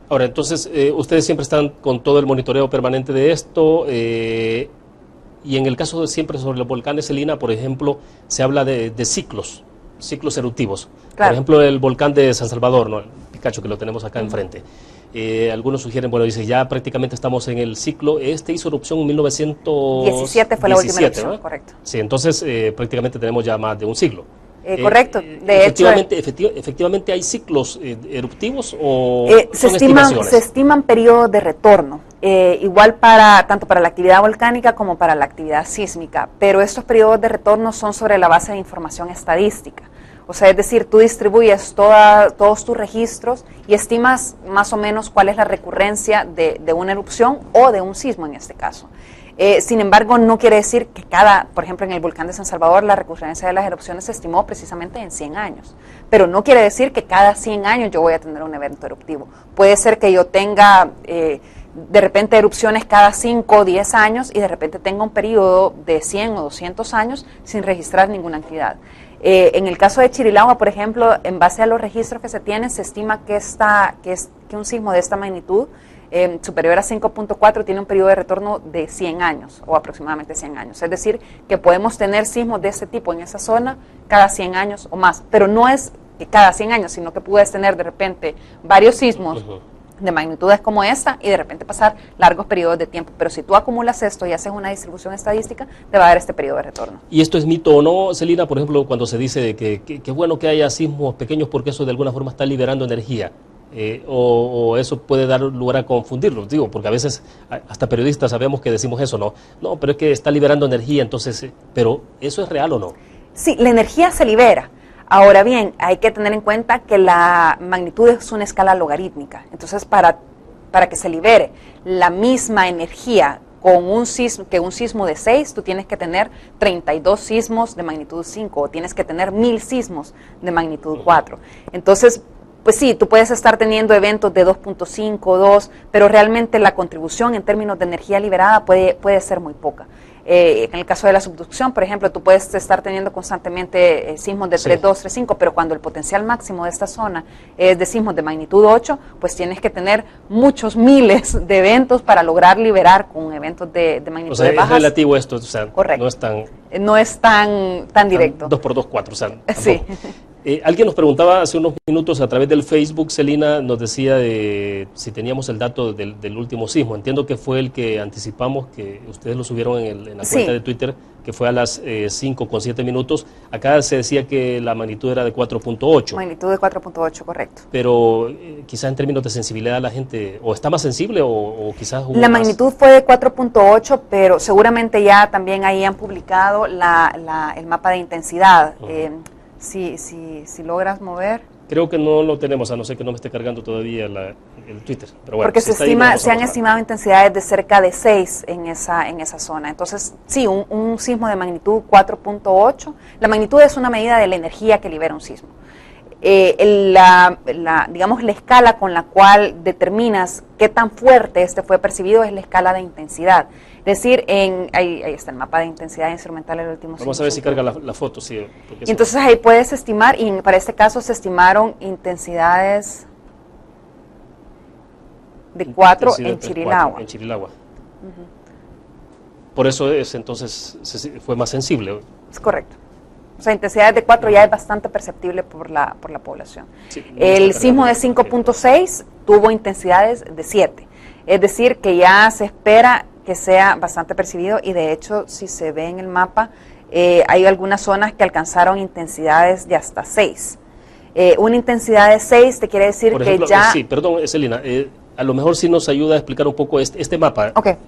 A: Ahora, entonces, ustedes siempre están con todo el monitoreo permanente de esto, y en el caso de siempre sobre los volcanes, Celina, por ejemplo, se habla de ciclos eruptivos. Claro. Por ejemplo, el volcán de San Salvador, ¿no? El Picacho, que lo tenemos acá enfrente. Algunos sugieren, bueno, dice, ya prácticamente estamos en el ciclo. Este hizo erupción en 1917
B: fue la última erupción, ¿no? Correcto.
A: Sí, entonces prácticamente tenemos ya más de un siglo.
B: Correcto. De
A: efectivamente hay ciclos eruptivos o
B: se estiman periodos de retorno, igual tanto para la actividad volcánica como para la actividad sísmica, pero estos periodos de retorno son sobre la base de información estadística. O sea, es decir, tú distribuyes todos tus registros y estimas más o menos cuál es la recurrencia de una erupción o de un sismo en este caso. Sin embargo, no quiere decir que por ejemplo, en el volcán de San Salvador, la recurrencia de las erupciones se estimó precisamente en 100 años. Pero no quiere decir que cada 100 años yo voy a tener un evento eruptivo. Puede ser que yo tenga de repente erupciones cada 5 o 10 años y de repente tenga un periodo de 100 o 200 años sin registrar ninguna actividad. En el caso de Chirilagua, por ejemplo, en base a los registros que se tienen, se estima que un sismo de esta magnitud superior a 5.4 tiene un periodo de retorno de 100 años o aproximadamente 100 años. Es decir, que podemos tener sismos de este tipo en esa zona cada 100 años o más, pero no es cada 100 años, sino que puedes tener de repente varios sismos de magnitudes como esta y de repente pasar largos periodos de tiempo. Pero si tú acumulas esto y haces una distribución estadística, te va a dar este periodo de retorno.
A: ¿Y esto es mito o no, Celina? Por ejemplo, cuando se dice que es bueno que haya sismos pequeños porque eso de alguna forma está liberando energía. O eso puede dar lugar a confundirlo, digo, porque a veces hasta periodistas sabemos que decimos eso, no, pero es que está liberando energía, entonces, pero ¿eso es real o no?
B: Sí, la energía se libera. Ahora bien, hay que tener en cuenta que la magnitud es una escala logarítmica, entonces para que se libere la misma energía con un sismo de 6, tú tienes que tener 32 sismos de magnitud 5 o tienes que tener 1000 sismos de magnitud 4. Entonces, pues sí, tú puedes estar teniendo eventos de 2.5, 2, pero realmente la contribución en términos de energía liberada puede ser muy poca. En el caso de la subducción, por ejemplo, tú puedes estar teniendo constantemente sismos de 3.2, 3.5, pero cuando el potencial máximo de esta zona es de sismos de magnitud 8, pues tienes que tener muchos miles de eventos para lograr liberar con eventos de magnitud bajas.
A: Es relativo esto, o sea,
B: correcto.
A: No es
B: tan directo.
A: 2 por 2, 4, o sea, tampoco.
B: Sí.
A: Alguien nos preguntaba hace unos minutos a través del Facebook, Celina nos decía si teníamos el dato del último sismo. Entiendo que fue el que anticipamos, que ustedes lo subieron en la cuenta de Twitter, que fue a las 5:07. Acá se decía que la magnitud era de 4.8.
B: Magnitud de 4.8, correcto.
A: Pero quizás en términos de sensibilidad la gente, o está más sensible o quizás...
B: La magnitud fue de 4.8, pero seguramente ya también ahí han publicado el mapa de intensidad. Si logras mover.
A: Creo que no lo tenemos, a no ser que no me esté cargando todavía el Twitter. Pero bueno,
B: porque se han estimado intensidades de cerca de 6 en esa zona. Entonces, sí, un sismo de magnitud 4.8. La magnitud es una medida de la energía que libera un sismo. Digamos, la escala con la cual determinas qué tan fuerte este fue percibido es la escala de intensidad. Es decir, ahí está el mapa de intensidad instrumental del último sismo.
A: Vamos a ver si carga la foto, sí.
B: Y entonces ahí puedes estimar, y para este caso se estimaron intensidades de 4 en Chirilagua.
A: En Chirilagua. Por eso entonces fue más sensible.
B: Es correcto. O sea, intensidades de 4 ya es bastante perceptible por la población. Sí, el sismo de 5.6 tuvo intensidades de 7. Es decir, que ya se espera que sea bastante percibido y de hecho, si se ve en el mapa, hay algunas zonas que alcanzaron intensidades de hasta 6. Una intensidad de 6 te quiere decir, por ejemplo, que ya...
A: Sí, perdón, Celina, a lo mejor sí nos ayuda a explicar un poco este mapa.
B: Okay.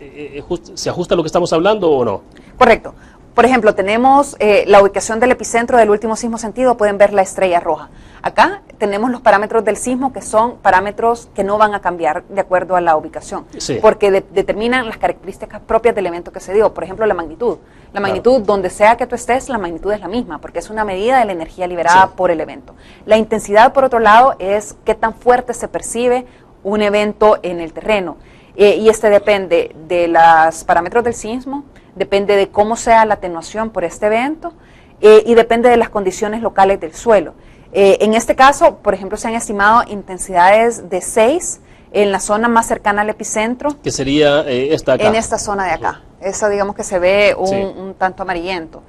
A: ¿Se ajusta a lo que estamos hablando o no?
B: Correcto. Por ejemplo, tenemos la ubicación del epicentro del último sismo sentido, pueden ver la estrella roja. Acá tenemos los parámetros del sismo, que son parámetros que no van a cambiar de acuerdo a la ubicación, porque determinan las características propias del evento que se dio. Por ejemplo, la magnitud. La magnitud, donde sea que tú estés, la magnitud es la misma, porque es una medida de la energía liberada por el evento. La intensidad, por otro lado, es qué tan fuerte se percibe un evento en el terreno. Y este depende de los parámetros del sismo, depende de cómo sea la atenuación por este evento y depende de las condiciones locales del suelo. En este caso, por ejemplo, se han estimado intensidades de 6 en la zona más cercana al epicentro.
A: Que sería esta acá.
B: En esta zona de acá. Esa, digamos, que se ve un tanto amarillento.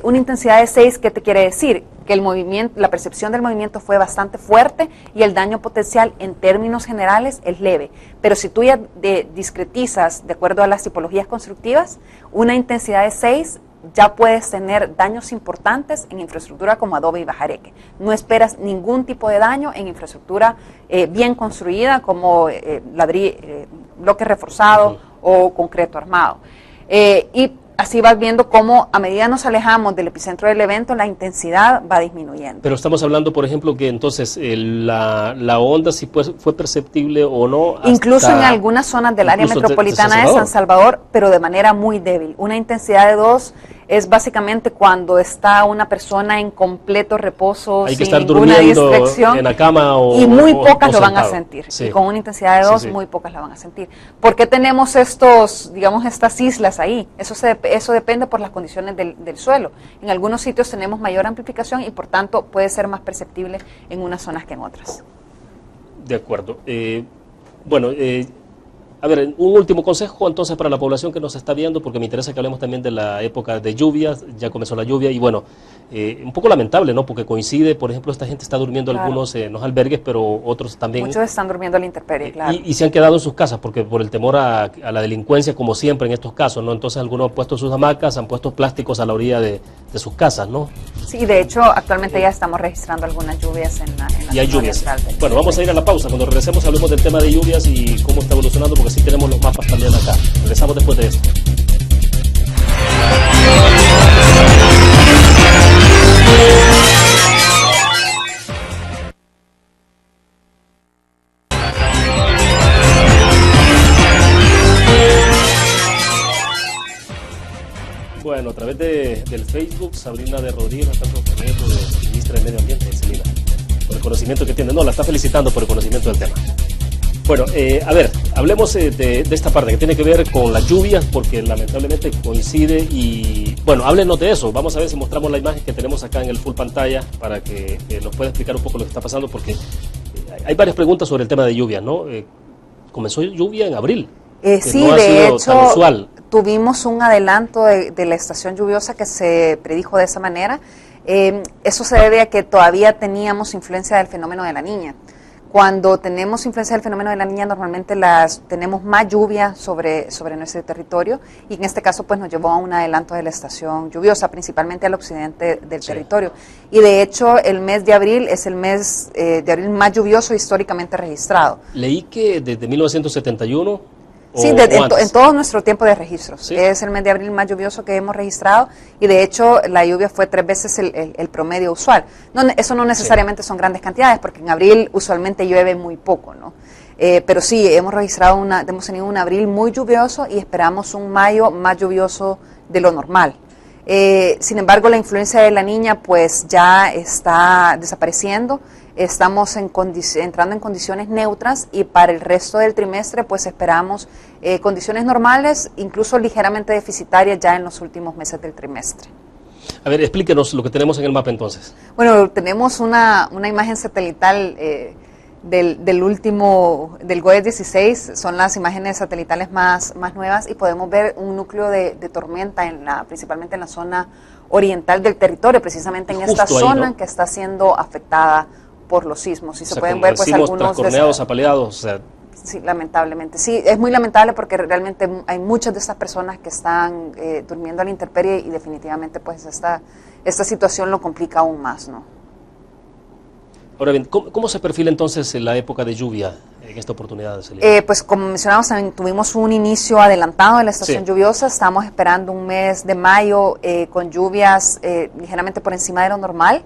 B: Una intensidad de 6, ¿qué te quiere decir? Que la percepción del movimiento fue bastante fuerte y el daño potencial en términos generales es leve. Pero si tú ya discretizas de acuerdo a las tipologías constructivas, una intensidad de 6 ya puedes tener daños importantes en infraestructura como adobe y bajareque. No esperas ningún tipo de daño en infraestructura bien construida como bloque reforzado o concreto armado. Y así vas viendo cómo a medida nos alejamos del epicentro del evento, la intensidad va disminuyendo.
A: Pero estamos hablando, por ejemplo, que entonces la onda sí fue perceptible o no.
B: Incluso en algunas zonas del área metropolitana de San Salvador, pero de manera muy débil. Una intensidad de 2 es básicamente cuando está una persona en completo reposo,
A: hay que
B: sin
A: estar
B: ninguna
A: durmiendo
B: distracción,
A: en la cama
B: y muy pocas lo van a
A: sentado.
B: sentir.
A: Sí.
B: Y con una intensidad de 2, muy pocas la van a sentir. ¿Por qué tenemos estas islas ahí? Eso depende por las condiciones del suelo. En algunos sitios tenemos mayor amplificación y por tanto puede ser más perceptible en unas zonas que en otras.
A: De acuerdo. A ver, un último consejo entonces para la población que nos está viendo, porque me interesa que hablemos también de la época de lluvias, ya comenzó la lluvia y bueno, un poco lamentable, ¿no? Porque coincide, por ejemplo, esta gente está durmiendo algunos en los albergues, pero otros también...
B: Muchos están durmiendo a la intemperie, claro.
A: Y se han quedado en sus casas, porque por el temor a la delincuencia, como siempre en estos casos, ¿no? Entonces algunos han puesto sus hamacas, han puesto plásticos a la orilla de sus casas, ¿no?
B: Sí, de hecho, actualmente ya estamos registrando algunas lluvias en la
A: y hay lluvias. Bueno, vamos a ir a la pausa. Cuando regresemos hablemos del tema de lluvias y cómo está evolucionando, porque sí tenemos los mapas también acá. Regresamos después de esto. Bueno, a través del Facebook, Sabrina de Rodríguez está proponiendo de ministra de Medio Ambiente, Celina, por el conocimiento que tiene. No, la está felicitando por el conocimiento del tema. Bueno, a ver, hablemos de esta parte que tiene que ver con las lluvias, porque lamentablemente coincide y, bueno, háblenos de eso. Vamos a ver si mostramos la imagen que tenemos acá en el full pantalla para que nos pueda explicar un poco lo que está pasando, porque hay varias preguntas sobre el tema de lluvias, ¿no? Comenzó lluvia en abril.
B: Sí,
A: no
B: de hecho,
A: tuvimos
B: un adelanto de la estación lluviosa que se predijo de esa manera. Eso se debe a que todavía teníamos influencia del fenómeno de la Niña. Cuando tenemos influencia del fenómeno de la Niña, normalmente tenemos más lluvia sobre nuestro territorio, y en este caso pues nos llevó a un adelanto de la estación lluviosa, principalmente al occidente del territorio. Y de hecho el mes de abril es el mes de abril más lluvioso históricamente registrado.
A: Leí que desde 1971...
B: Sí, en todo nuestro tiempo de registros. ¿Sí? Es el mes de abril más lluvioso que hemos registrado, y de hecho la lluvia fue 3 veces el promedio usual. No, eso no necesariamente son grandes cantidades, porque en abril usualmente llueve muy poco, ¿no? Pero sí, hemos tenido un abril muy lluvioso y esperamos un mayo más lluvioso de lo normal. Sin embargo, la influencia de la Niña pues ya está desapareciendo. Estamos entrando en condiciones neutras, y para el resto del trimestre pues esperamos condiciones normales, incluso ligeramente deficitarias ya en los últimos meses del trimestre.
A: A ver, explíquenos lo que tenemos en el mapa entonces.
B: Bueno, tenemos una imagen satelital del GOES 16, son las imágenes satelitales más nuevas, y podemos ver un núcleo de tormenta principalmente en la zona oriental del territorio, precisamente en esta zona, ¿no?, que está siendo afectada por los sismos. Y se pueden ver pues algunos
A: trascorneados, apaleados, o sea.
B: Sí, lamentablemente. Sí, es muy lamentable porque realmente hay muchas de estas personas que están durmiendo a la intemperie, y definitivamente pues esta situación lo complica aún más, ¿no?
A: Ahora bien, ¿cómo se perfila entonces la época de lluvia en esta oportunidad?
B: Pues como mencionamos, tuvimos un inicio adelantado de la estación lluviosa. Estamos esperando un mes de mayo con lluvias ligeramente por encima de lo normal.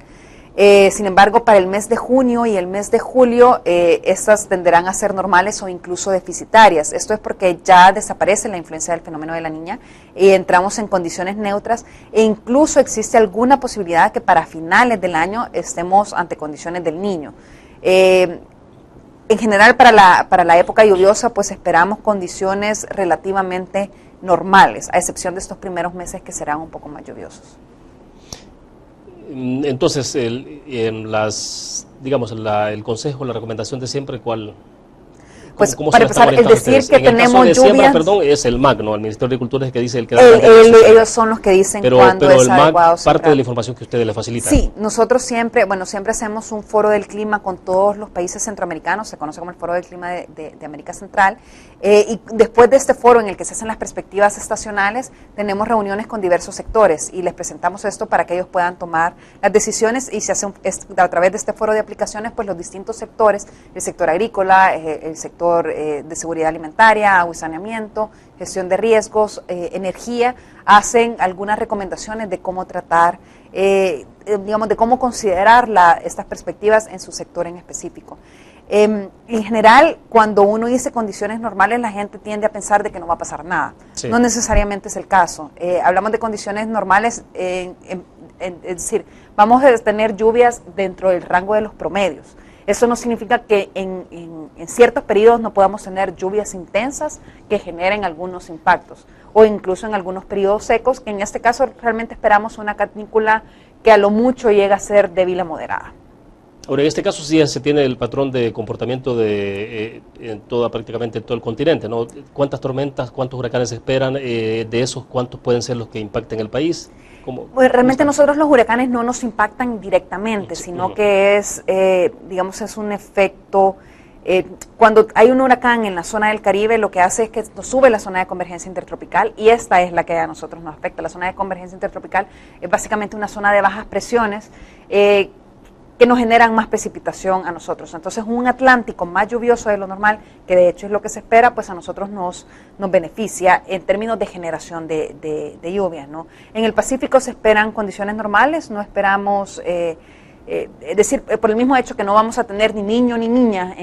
B: Sin embargo, para el mes de junio y el mes de julio, estas tenderán a ser normales o incluso deficitarias. Esto es porque ya desaparece la influencia del fenómeno de la Niña y entramos en condiciones neutras, e incluso existe alguna posibilidad que para finales del año estemos ante condiciones del Niño. En general, para la época lluviosa, pues esperamos condiciones relativamente normales, a excepción de estos primeros meses que serán un poco más lluviosos.
A: Entonces, el consejo, la recomendación de siempre, ¿cuál?
B: Pues para empezar, el decir que tenemos lluvias...
A: es el MAC, ¿no? El Ministerio de Agricultura es el que dice
B: ellos son los que dicen cuándo es adecuado.
A: Pero parte de la información que ustedes le facilitan.
B: Sí, nosotros siempre hacemos un foro del clima con todos los países centroamericanos, se conoce como el Foro del Clima de América Central, y después de este foro en el que se hacen las perspectivas estacionales, tenemos reuniones con diversos sectores y les presentamos esto para que ellos puedan tomar las decisiones, y se hace a través de este foro de aplicaciones, pues los distintos sectores, el sector agrícola, el sector de seguridad alimentaria, agua y saneamiento, gestión de riesgos, energía, hacen algunas recomendaciones de cómo tratar, de cómo considerar estas perspectivas en su sector en específico. En general, cuando uno dice condiciones normales, la gente tiende a pensar de que no va a pasar nada. Sí. No necesariamente es el caso. Hablamos de condiciones normales, es decir, vamos a tener lluvias dentro del rango de los promedios. Eso no significa que en ciertos periodos no podamos tener lluvias intensas que generen algunos impactos, o incluso en algunos periodos secos, que en este caso realmente esperamos una canícula que a lo mucho llega a ser débil a moderada.
A: Ahora, en este caso sí se tiene el patrón de comportamiento prácticamente en todo el continente, ¿no? ¿Cuántas tormentas, cuántos huracanes se esperan? De esos, ¿cuántos pueden ser los que impacten el país?
B: Pues realmente nosotros los huracanes no nos impactan directamente, sino que es, digamos, es un efecto. Cuando hay un huracán en la zona del Caribe, lo que hace es que nos sube la zona de convergencia intertropical, y esta es la que a nosotros nos afecta. La zona de convergencia intertropical es básicamente una zona de bajas presiones que nos generan más precipitación a nosotros. Entonces, un Atlántico más lluvioso de lo normal, que de hecho es lo que se espera, pues a nosotros nos beneficia en términos de generación de lluvias, ¿no? En el Pacífico se esperan condiciones normales, no esperamos, es decir, por el mismo hecho que no vamos a tener ni niño ni niña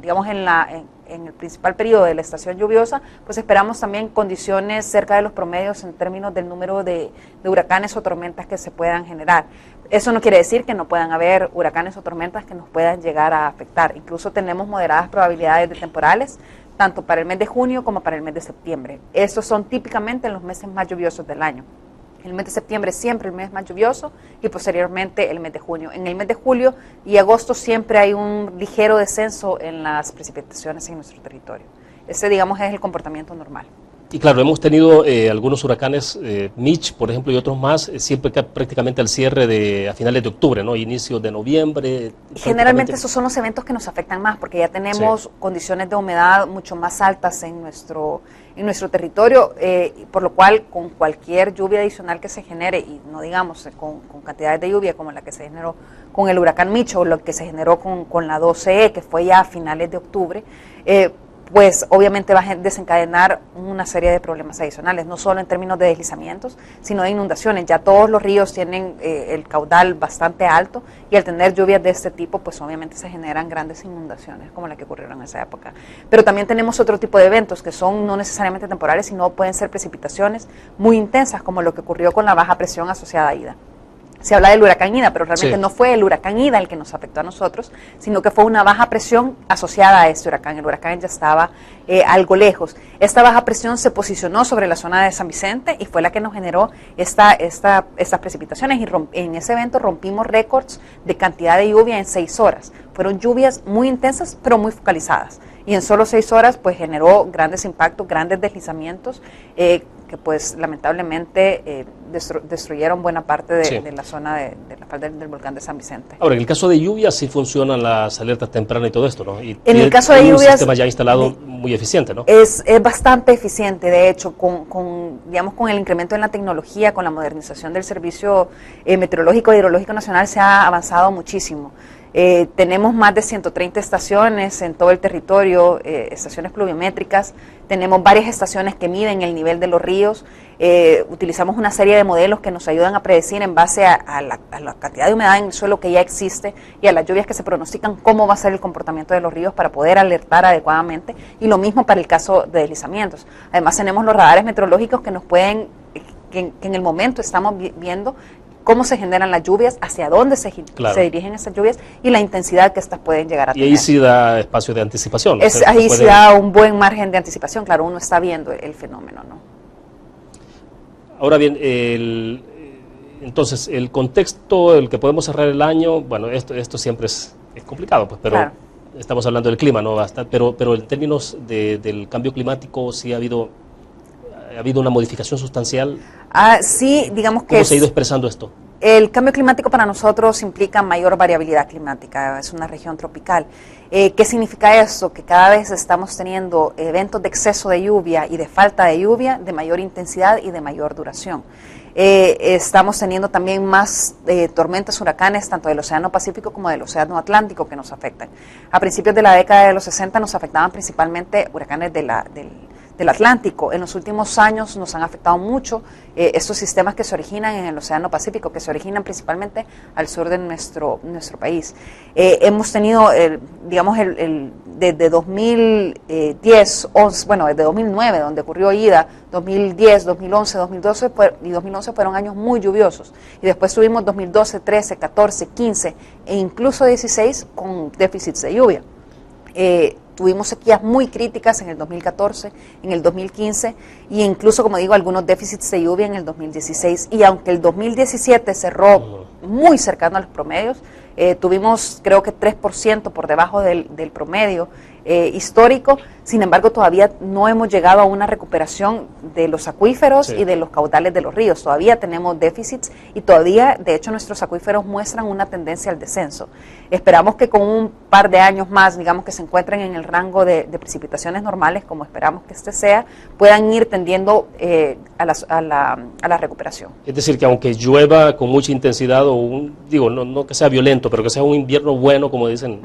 B: digamos en el principal periodo de la estación lluviosa, pues esperamos también condiciones cerca de los promedios en términos del número de huracanes o tormentas que se puedan generar. Eso no quiere decir que no puedan haber huracanes o tormentas que nos puedan llegar a afectar. Incluso tenemos moderadas probabilidades de temporales, tanto para el mes de junio como para el mes de septiembre. Estos son típicamente los meses más lluviosos del año. El mes de septiembre es siempre el mes más lluvioso y posteriormente el mes de junio. En el mes de julio y agosto siempre hay un ligero descenso en las precipitaciones en nuestro territorio. Ese, digamos, es el comportamiento normal.
A: Y claro, hemos tenido algunos huracanes, Mitch, por ejemplo, y otros más, siempre prácticamente al cierre a finales de octubre, ¿no? Inicios de noviembre.
B: Generalmente esos son los eventos que nos afectan más, porque ya tenemos condiciones de humedad mucho más altas en nuestro territorio, por lo cual con cualquier lluvia adicional que se genere, y no digamos con cantidades de lluvia como la que se generó con el huracán Mitch o lo que se generó con la 12E, que fue ya a finales de octubre, pues obviamente va a desencadenar una serie de problemas adicionales, no solo en términos de deslizamientos, sino de inundaciones. Ya todos los ríos tienen el caudal bastante alto, y al tener lluvias de este tipo, pues obviamente se generan grandes inundaciones, como la que ocurrieron en esa época. Pero también tenemos otro tipo de eventos que son no necesariamente temporales, sino pueden ser precipitaciones muy intensas, como lo que ocurrió con la baja presión asociada a Ida. Se habla del huracán Ida, pero realmente no fue el huracán Ida el que nos afectó a nosotros, sino que fue una baja presión asociada a este huracán. El huracán ya estaba algo lejos. Esta baja presión se posicionó sobre la zona de San Vicente y fue la que nos generó estas precipitaciones. Y en ese evento rompimos récords de cantidad de lluvia en 6 horas. Fueron lluvias muy intensas, pero muy focalizadas. Y en solo 6 horas pues generó grandes impactos, grandes deslizamientos, que pues lamentablemente destruyeron buena parte de la zona de la falda del volcán de San Vicente.
A: Ahora, en el caso de lluvias sí funcionan las alertas tempranas y todo esto, ¿no? Y
B: en el caso de lluvias,
A: un sistema ya instalado muy eficiente, ¿no?
B: Es bastante eficiente, de hecho, digamos, con el incremento en la tecnología, con la modernización del Servicio Meteorológico e Hidrológico Nacional, se ha avanzado muchísimo. Tenemos más de 130 estaciones en todo el territorio, estaciones pluviométricas. Tenemos varias estaciones que miden el nivel de los ríos. Utilizamos una serie de modelos que nos ayudan a predecir en base a la cantidad de humedad en el suelo que ya existe y a las lluvias que se pronostican cómo va a ser el comportamiento de los ríos para poder alertar adecuadamente. Y lo mismo para el caso de deslizamientos. Además tenemos los radares meteorológicos que nos pueden, que en el momento estamos viendo cómo se generan las lluvias, hacia dónde se dirigen esas lluvias y la intensidad que estas pueden llegar a tener.
A: Y ahí sí da espacio de anticipación.
B: Ahí sí da un buen margen de anticipación, claro, uno está viendo el fenómeno, ¿no?
A: Ahora bien, entonces el contexto, el que podemos cerrar el año, bueno, esto siempre es complicado, pues, pero estamos hablando del clima, ¿no? Pero en términos del cambio climático sí ha habido una modificación sustancial.
B: Sí, digamos que...
A: ¿Cómo se ha ido expresando esto?
B: El cambio climático para nosotros implica mayor variabilidad climática, es una región tropical. ¿Qué significa esto? Que cada vez estamos teniendo eventos de exceso de lluvia y de falta de lluvia de mayor intensidad y de mayor duración. Estamos teniendo también más tormentas, huracanes, tanto del Océano Pacífico como del Océano Atlántico, que nos afectan. A principios de la década de los 60 nos afectaban principalmente huracanes del Atlántico. En los últimos años nos han afectado mucho estos sistemas que se originan en el Océano Pacífico, que se originan principalmente al sur de nuestro país. Hemos tenido, digamos, desde 2010, desde 2009, donde ocurrió Ida, 2010, 2011, 2012 y 2011 fueron años muy lluviosos. Y después tuvimos 2012, 13, 14, 15 e incluso 16 con déficits de lluvia. tuvimos sequías muy críticas en el 2014, en el 2015 e incluso, como digo, algunos déficits de lluvia en el 2016. Y aunque el 2017 cerró muy cercano a los promedios, tuvimos creo que 3% por debajo del promedio histórico. Sin embargo, todavía no hemos llegado a una recuperación de los acuíferos y de los caudales de los ríos. Todavía tenemos déficits y todavía, de hecho, nuestros acuíferos muestran una tendencia al descenso. Esperamos que con un par de años más, digamos que se encuentren en el rango de precipitaciones normales, como esperamos que este sea, puedan ir tendiendo a la recuperación.
A: Es decir, que aunque llueva con mucha intensidad o no que sea violento, pero que sea un invierno bueno, como dicen,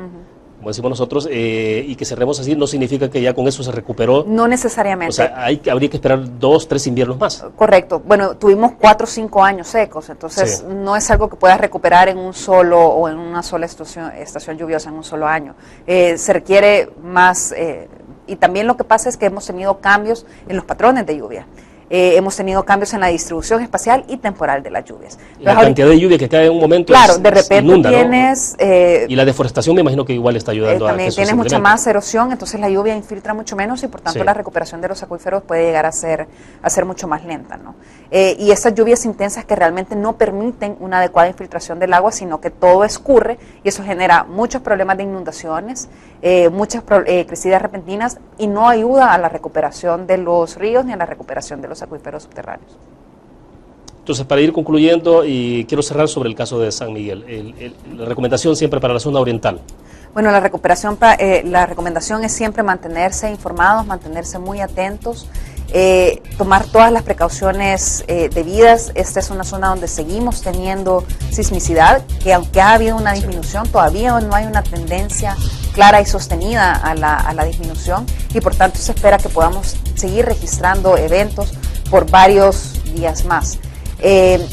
A: como decimos nosotros, y que cerremos así, no significa que ya con eso se recuperó.
B: No necesariamente.
A: O sea, habría que esperar 2, 3 inviernos más. Correcto.
B: Bueno, tuvimos 4 o 5 años secos, entonces no es algo que puedas recuperar en un solo o en una sola estación lluviosa en un solo año. Se requiere más, y también lo que pasa es que hemos tenido cambios en los patrones de lluvia. Hemos tenido cambios en la distribución espacial y temporal de las lluvias.
A: La cantidad de lluvia que cae en un momento
B: de repente
A: inunda,
B: tienes...
A: y la deforestación me imagino que igual está ayudando a que eso
B: tienes mucha más erosión, entonces la lluvia infiltra mucho menos y por tanto la recuperación de los acuíferos puede llegar a ser mucho más lenta, ¿no? Y estas lluvias intensas que realmente no permiten una adecuada infiltración del agua, sino que todo escurre y eso genera muchos problemas de inundaciones, muchas crecidas repentinas y no ayuda a la recuperación de los ríos ni a la recuperación de los acuíferos subterráneos.
A: Entonces, para ir concluyendo, y quiero cerrar sobre el caso de San Miguel, la recomendación siempre para la zona oriental.
B: Bueno, la recomendación es siempre mantenerse informados, mantenerse muy atentos, tomar todas las precauciones debidas. Esta es una zona donde seguimos teniendo sismicidad, que aunque ha habido una disminución, todavía no hay una tendencia clara y sostenida a la disminución y por tanto se espera que podamos seguir registrando eventos por varios días más.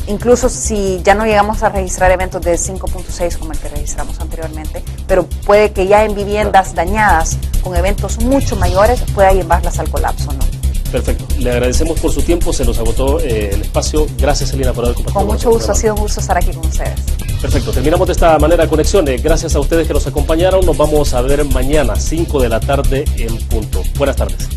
B: Incluso si ya no llegamos a registrar eventos de 5.6 como el que registramos anteriormente, pero puede que ya en viviendas dañadas con eventos mucho mayores pueda llevarlas al colapso, ¿no?
A: Perfecto. Le agradecemos por su tiempo, se nos agotó el espacio. Gracias, Celina, por haber compartido.
B: Con mucho gusto, ha sido un gusto estar aquí con ustedes.
A: Perfecto, terminamos de esta manera conexiones. Gracias a ustedes que nos acompañaron. Nos vamos a ver mañana, 5 de la tarde en punto. Buenas tardes.